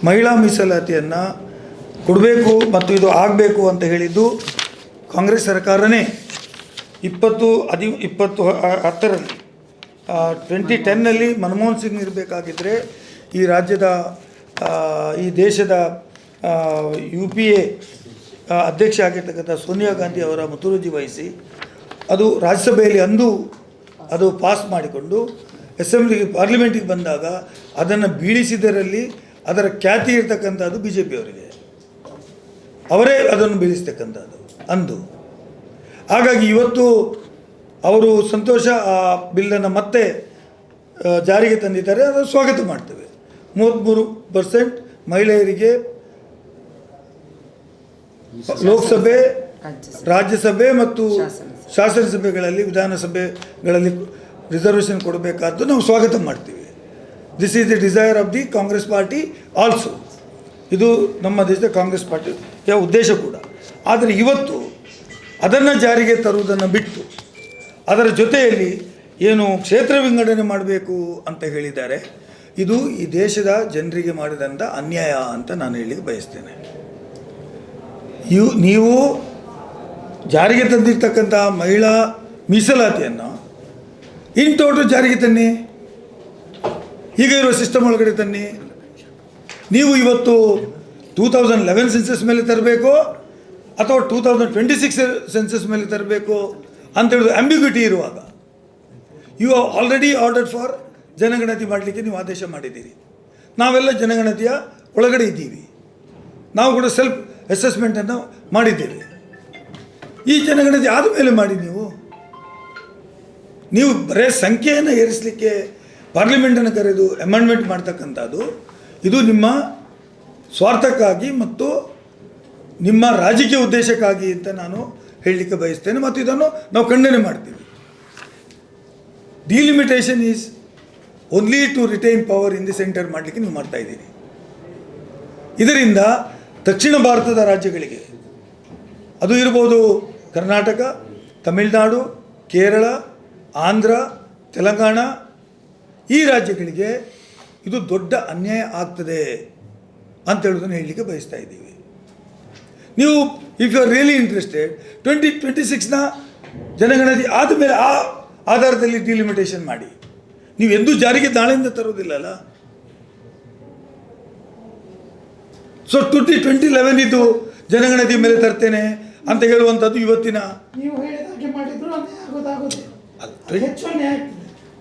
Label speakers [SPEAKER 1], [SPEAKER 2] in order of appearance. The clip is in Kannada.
[SPEAKER 1] ಮಹಿಳಾ ಮೀಸಲಾತಿಯನ್ನು ಕೊಡಬೇಕು ಮತ್ತು ಇದು ಆಗಬೇಕು ಅಂತ ಹೇಳಿದ್ದು ಕಾಂಗ್ರೆಸ್ ಸರ್ಕಾರನೇ 2010ರಲ್ಲಿ 2010ನಲ್ಲಿ ಮನಮೋಹನ್ ಸಿಂಗ್ ಇರಬೇಕಾಗಿದ್ದರೆ ಈ ರಾಜ್ಯದ ಈ ದೇಶದ UPA ಅಧ್ಯಕ್ಷ ಆಗಿರ್ತಕ್ಕಂಥ ಸೋನಿಯಾ ಗಾಂಧಿ ಅವರ ಮುತುವರ್ಜಿ ವಹಿಸಿ ಅದು ರಾಜ್ಯಸಭೆಯಲ್ಲಿ ಅಂದು ಅದು ಪಾಸ್ ಮಾಡಿಕೊಂಡು ಅಸೆಂಬ್ಲಿಗೆ ಪಾರ್ಲಿಮೆಂಟಿಗೆ ಬಂದಾಗ ಅದನ್ನು ಬೀಳಿಸಿದರಲ್ಲಿ ಅದರ ಖ್ಯಾತಿ ಇರ್ತಕ್ಕಂಥದ್ದು BJP ಅವರಿಗೆ, ಅವರೇ ಅದನ್ನು ಬೀಳಿಸ್ತಕ್ಕಂಥದ್ದು ಅಂದು. ಹಾಗಾಗಿ ಇವತ್ತು ಅವರು ಸಂತೋಷ ಆ ಬಿಲ್ಲನ್ನು ಮತ್ತೆ ಜಾರಿಗೆ ತಂದಿದ್ದಾರೆ, ಅದನ್ನು ಸ್ವಾಗತ ಮಾಡ್ತೇವೆ. 33% ಮಹಿಳೆಯರಿಗೆ ಲೋಕಸಭೆ, ರಾಜ್ಯಸಭೆ ಮತ್ತು ಶಾಸನಸಭೆಗಳಲ್ಲಿ, ವಿಧಾನಸಭೆಗಳಲ್ಲಿ ರಿಸರ್ವೇಷನ್ ಕೊಡಬೇಕಾದ್ದು ನಾವು ಸ್ವಾಗತ ಮಾಡ್ತೀವಿ. This is the desire of the Congress party also. ಇದು ನಮ್ಮ ದೇಶದ ಕಾಂಗ್ರೆಸ್ ಪಾರ್ಟಿಯ ಉದ್ದೇಶ ಕೂಡ. ಆದರೆ ಇವತ್ತು ಅದನ್ನು ಜಾರಿಗೆ ತರುವುದನ್ನು ಬಿಟ್ಟು ಅದರ ಜೊತೆಯಲ್ಲಿ ಏನು ಕ್ಷೇತ್ರ ವಿಂಗಡಣೆ ಮಾಡಬೇಕು ಅಂತ ಹೇಳಿದ್ದಾರೆ, ಇದು ಈ ದೇಶದ ಜನರಿಗೆ ಮಾಡಿದಂಥ ಅನ್ಯಾಯ ಅಂತ ನಾನು ಹೇಳಲಿಕ್ಕೆ ಬಯಸ್ತೇನೆ. ನೀವು ಜಾರಿಗೆ ತಂದಿರ್ತಕ್ಕಂಥ ಮಹಿಳಾ ಮೀಸಲಾತಿಯನ್ನು ಇನ್ ಟೋಟಲ್ ಜಾರಿಗೆ ತನ್ನಿ, ಈಗ ಇರುವ ಸಿಸ್ಟಮ್ ಒಳಗಡೆ ತನ್ನಿ. ನೀವು ಇವತ್ತು 2011 ಸೆನ್ಸಸ್ ಮೇಲೆ ತರಬೇಕು ಅಥವಾ 2026 ಸೆನ್ಸಸ್ ಮೇಲೆ ತರಬೇಕು ಅಂತೇಳಿದು ಆಂಬಿಗ್ಯೂಟಿ ಇರುವಾಗ, you have already ordered for ಜನಗಣತಿ ಮಾಡಲಿಕ್ಕೆ ನೀವು ಆದೇಶ ಮಾಡಿದ್ದೀರಿ. ನಾವೆಲ್ಲ ಜನಗಣತಿಯ ಒಳಗಡೆ ಇದ್ದೀವಿ, ನಾವು ಕೂಡ ಸೆಲ್ಫ್ ಅಸೆಸ್ಮೆಂಟನ್ನು ಮಾಡಿದ್ದೇವೆ. ಈ ಜನಗಣತಿ ಆದಮೇಲೆ ಮಾಡಿ. ನೀವು ಬರೀ ಸಂಖ್ಯೆಯನ್ನು ಏರಿಸಲಿಕ್ಕೆ ಪಾರ್ಲಿಮೆಂಟನ್ನು ಕರೆದು ಅಮೆಂಡ್ಮೆಂಟ್ ಮಾಡ್ತಕ್ಕಂಥದ್ದು, ಇದು ನಿಮ್ಮ ಸ್ವಾರ್ಥಕ್ಕಾಗಿ ಮತ್ತು ನಿಮ್ಮ ರಾಜಕೀಯ ಉದ್ದೇಶಕ್ಕಾಗಿ ಅಂತ ನಾನು ಹೇಳಲಿಕ್ಕೆ ಬಯಸ್ತೇನೆ ಮತ್ತು ಇದನ್ನು ನಾವು ಖಂಡನೆ ಮಾಡ್ತೀವಿ. Delimitation is only to retain power in the centre ಮಾಡಲಿಕ್ಕೆ ನೀವು ಮಾಡ್ತಾಯಿದ್ದೀರಿ. ಇದರಿಂದ ದಕ್ಷಿಣ ಭಾರತದ ರಾಜ್ಯಗಳಿಗೆ, ಅದು ಇರ್ಬೋದು ಕರ್ನಾಟಕ, ತಮಿಳುನಾಡು, ಕೇರಳ, ಆಂಧ್ರ, ತೆಲಂಗಾಣ, ಈ ರಾಜ್ಯಗಳಿಗೆ ಇದು ದೊಡ್ಡ ಅನ್ಯಾಯ ಆಗ್ತದೆ ಅಂತೇಳೋದನ್ನು ಹೇಳಲಿಕ್ಕೆ ಬಯಸ್ತಾ ಇದ್ದೀವಿ. ನೀವು if you are really interested 2026ನ ಜನಗಣತಿ ಆದಮೇಲೆ ಆ ಆಧಾರದಲ್ಲಿ ಡಿಲಿಮಿಟೇಷನ್ ಮಾಡಿ. ನೀವು ಎಂದೂ ಜಾರಿಗೆ ನಾಳೆಯಿಂದ ತರೋದಿಲ್ಲಲ್ಲ. ಸೊ 2011 ಇದು ಜನಗಣತಿ ಮೇಲೆ ತರ್ತೇನೆ ಅಂತ ಹೇಳುವಂಥದ್ದು ಇವತ್ತಿನ
[SPEAKER 2] ನೀವು ಹೇಳಿದಾಗೆ ಮಾಡಿದ್ರು ಅನ್ಯಾಯ ಆಗೋದಾಗೋದು ಹೆಚ್ಚು ಅನ್ಯಾಯ ಆಗ್ತದೆ.